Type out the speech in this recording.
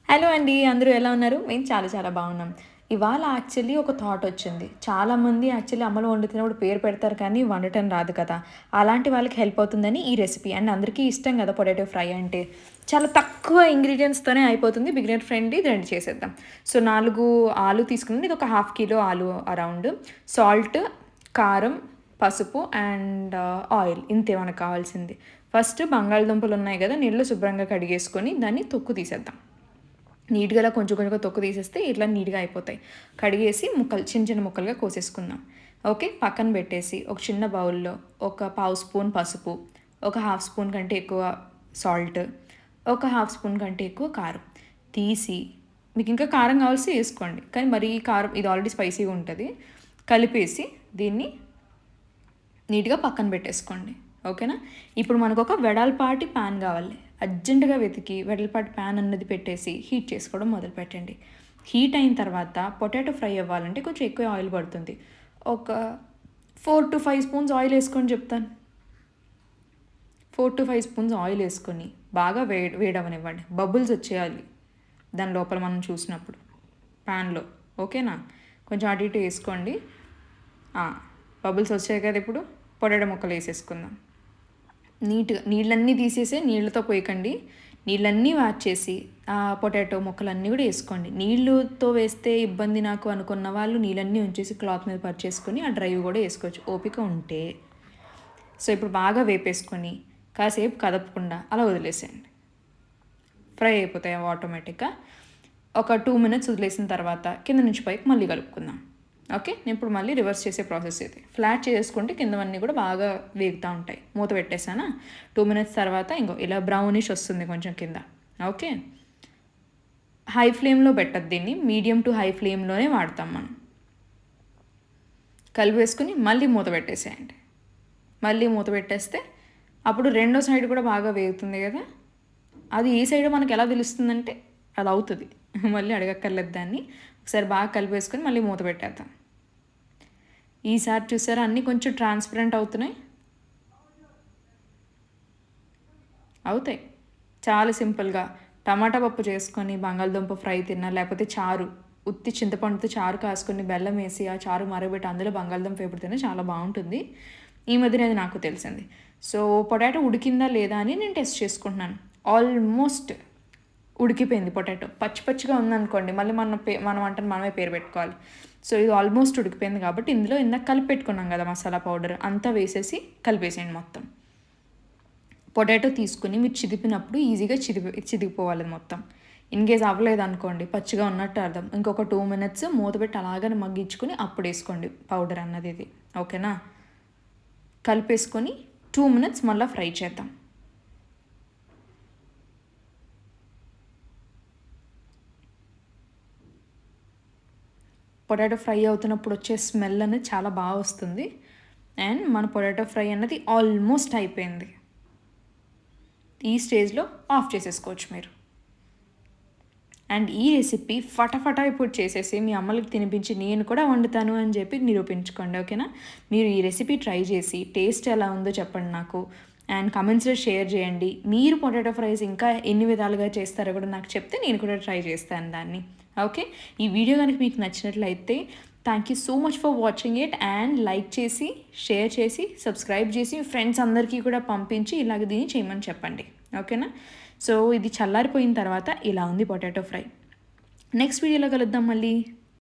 Hello అండి. అందరూ ఎలా ఉన్నారు? మేము చాలా చాలా బాగున్నాం. ఇవాళ యాక్చువల్లీ ఒక థాట్ వచ్చింది. చాలామంది యాక్చువల్లీ అమ్మలు వండుతున్నప్పుడు పేరు పెడతారు కానీ వండటం రాదు కదా! అలాంటి వాళ్ళకి హెల్ప్ అవుతుందని ఈ రెసిపీ. అండ్ అందరికీ ఇష్టం కదా పొటాటో ఫ్రై అంటే. చాలా తక్కువ ఇంగ్రీడియెంట్స్‌తోనే అయిపోతుంది. బిగినర్ ఫ్రెండ్లీ ఇది 2 చేసేద్దాం. సో 4 ఆలు తీసుకున్నాను. ఇది ఒక హాఫ్ కిలో ఆలు అరౌండ్. సాల్ట్, కారం, పసుపు అండ్ ఆయిల్ ఇంతే మనకు కావాల్సింది. ఫస్ట్ బంగాళదుంపలు ఉన్నాయి కదా! నీళ్ళలో శుభ్రంగా కడిగేసుకొని దాన్ని తొక్కు తీసేద్దాం. నీట్‌గా ఇలా కొంచెం కొంచెంగా తొక్కు తీసేస్తే ఇట్లా నీట్‌గా అయిపోతాయి. కడిగేసి ముక్కలు చిన్న చిన్న ముక్కలుగా కోసేసుకుందాం. ఓకే. పక్కన పెట్టేసి ఒక చిన్న బౌల్‌లో ఒక పావు స్పూన్ పసుపు, ఒక హాఫ్ స్పూన్ కంటే ఎక్కువ సాల్ట్, ఒక హాఫ్ స్పూన్ కంటే ఎక్కువ కారం తీసి మీకు ఇంకా కారం కావాల్సి వేసుకోండి. కానీ మరీ కారం ఇది ఆల్రెడీ స్పైసీగా ఉంటుంది. కలిపేసి దీన్ని నీట్‌గా పక్కన పెట్టేసుకోండి. ఓకేనా. ఇప్పుడు మనకు ఒక వెడల్పాటి ప్యాన్ కావాలి. అర్జెంటుగా వెతికి వెడల్పాటి ప్యాన్ అన్నది పెట్టేసి హీట్ చేసుకోవడం మొదలుపెట్టండి. హీట్ అయిన తర్వాత పొటాటో ఫ్రై అవ్వాలంటే కొంచెం ఎక్కువ ఆయిల్ పడుతుంది. ఒక 4-5 స్పూన్స్ ఆయిల్ వేసుకొని చెప్తాను. 4-5 స్పూన్స్ ఆయిల్ వేసుకొని బాగా వేడవనివ్వండి. బబుల్స్ వచ్చేయాలి దాని లోపల మనం చూసినప్పుడు ప్యాన్లో. ఓకేనా. కొంచెం అటు ఇటు వేసుకోండి. బబుల్స్ వచ్చాయి కదా. ఇప్పుడు పొటాటో ముక్కలు వేసేసుకుందాం. నీట్గా నీళ్ళన్నీ తీసేసి నీళ్ళతో పోయకండి. నీళ్ళన్నీ వార్చేసి ఆ పొటాటో ముక్కలన్నీ కూడా వేసుకోండి. నీళ్ళతో వేస్తే ఇబ్బంది నాకు అనుకున్న వాళ్ళు నీళ్ళన్నీ ఉంచేసి క్లాత్ మీద పరిచేసుకొని ఆ డ్రై కూడా వేసుకోవచ్చు ఓపిక ఉంటే. సో ఇప్పుడు బాగా వేపేసుకొని కాసేపు కదపకుండా అలా వదిలేసేయండి. ఫ్రై అయిపోతాయి అవి ఆటోమేటిక్గా. ఒక 2 minutes వదిలేసిన తర్వాత కింద నుంచి పైకి మళ్ళీ కలుపుకుందాం. ఓకే. నేను ఇప్పుడు మళ్ళీ రివర్స్ చేసే ప్రాసెస్ ఇది. ఫ్లాట్ చేసుకుంటే కిందవన్నీ కూడా బాగా వేగుతూ ఉంటాయి. మూత పెట్టేసానా. 2 minutes తర్వాత ఇంకో ఇలా బ్రౌనిష్ వస్తుంది కొంచెం కింద. ఓకే. హై ఫ్లేమ్లో పెట్టద్దు దీన్ని. మీడియం టు హై ఫ్లేమ్లోనే వాడతాం మనం. కలిపేసుకుని మళ్ళీ మూత పెట్టేసేయండి. మళ్ళీ మూత పెట్టేస్తే అప్పుడు రెండో సైడ్ కూడా బాగా వేగుతుంది కదా. అది ఏ సైడ్ మనకు ఎలా తెలుస్తుందంటే అది అవుతుంది. మళ్ళీ అడగక్కర్లేదు దాన్ని. ఒకసారి బాగా కలిపేసుకొని మళ్ళీ మూత పెట్టేద్దాం. ఈసారి చూసారా అన్నీ కొంచెం ట్రాన్స్పరెంట్ అవుతున్నాయి. అవుతాయి. చాలా సింపుల్గా టమాటా పప్పు చేసుకొని బంగాళదుంప ఫ్రై తిన్నా, లేకపోతే చారు ఉత్తి చింతపండుతో చారు కాసుకొని బెల్లం వేసి ఆ చారు మరగబెట్టి అందులో బంగాళదుంప వేపుడు తిన్నా చాలా బాగుంటుంది. ఈ మధ్యన అది నాకు తెలిసింది. సో పొటాటో ఉడికిందా లేదా అని నేను టెస్ట్ చేసుకుంటున్నాను. ఆల్మోస్ట్ ఉడికిపోయింది పొటాటో. పచ్చి పచ్చిగా ఉందనుకోండి మళ్ళీ మన వంటను మనమే పేరు పెట్టుకోవాలి. సో ఇది ఆల్మోస్ట్ ఉడికిపోయింది కాబట్టి ఇందులో ఇందాక కలిపి పెట్టుకున్నాం కదా మసాలా పౌడర్ అంతా వేసేసి కలిపేసేయండి మొత్తం. పొటాటో తీసుకుని మీరు చిదిపినప్పుడు ఈజీగా చిదిగిపోవాలి మొత్తం. ఇన్కేస్ అవ్వలేదు అనుకోండి పచ్చిగా ఉన్నట్టు అర్థం. ఇంకొక 2 minutes మూత పెట్టి అలాగనే మగ్గించుకొని అప్పుడు వేసుకోండి పౌడర్ అన్నది ఇది. ఓకేనా. కలిపేసుకొని 2 minutes మళ్ళీ ఫ్రై చేద్దాం. పొటాటో ఫ్రై అవుతున్నప్పుడు వచ్చే స్మెల్ అనేది చాలా బాగా వస్తుంది. అండ్ మన పొటాటో ఫ్రై అన్నది ఆల్మోస్ట్ అయిపోయింది. ఈ స్టేజ్లో ఆఫ్ చేసేసుకోవచ్చు మీరు. అండ్ ఈ రెసిపీ ఫటాఫటా ఇప్పుడు చేసేసి మీ అమ్మలకి తినిపించి నేను కూడా వండుతాను అని చెప్పి నిరూపించుకోండి. ఓకేనా. మీరు ఈ రెసిపీ ట్రై చేసి టేస్ట్ ఎలా ఉందో చెప్పండి నాకు. అండ్ కమెంట్స్లో షేర్ చేయండి. మీరు పొటాటో ఫ్రైస్ ఇంకా ఎన్ని విధాలుగా చేస్తారో కూడా నాకు చెప్తే నేను కూడా ట్రై చేస్తాను దాన్ని. ఓకే. ఈ వీడియో కనుక మీకు నచ్చినట్లయితే thank you so much for watching it. And like చేసి షేర్ చేసి సబ్స్క్రైబ్ చేసి ఫ్రెండ్స్ అందరికీ కూడా పంపించి ఇలాగ దీన్ని చేయమని చెప్పండి. ఓకేనా. సో ఇది చల్లారిపోయిన తర్వాత ఇలా ఉంది పొటాటో ఫ్రై. నెక్స్ట్ వీడియోలో కలుద్దాం మళ్ళీ.